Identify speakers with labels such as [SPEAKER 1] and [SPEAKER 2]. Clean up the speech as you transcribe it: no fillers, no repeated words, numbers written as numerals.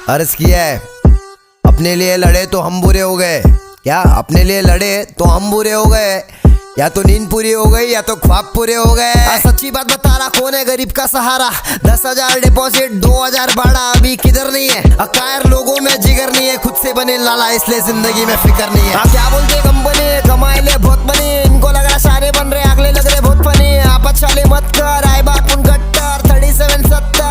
[SPEAKER 1] अर्ज किया है, अपने लिए लड़े तो हम बुरे हो गए। क्या अपने लिए लड़े तो हम बुरे हो गए? या तो नींद पूरी हो गई या तो ख्वाब पूरे हो गए। सच्ची बात बता रहा, कौन है गरीब का सहारा? 10,000 डिपॉजिट 2,000 भाड़ा, अभी किधर नहीं है। अकायर लोगों में जिगर नहीं है, खुद से बने लाला इसलिए जिंदगी में फिक्र नहीं है। क्या बोलते कंपनी कमाए ले बहुत बनी, इनको लग रहा सारे बन रहे, अगले लग रहे बहुत फनी। आप अच्छा ले मत कर, आए बात उन गट्टर 3770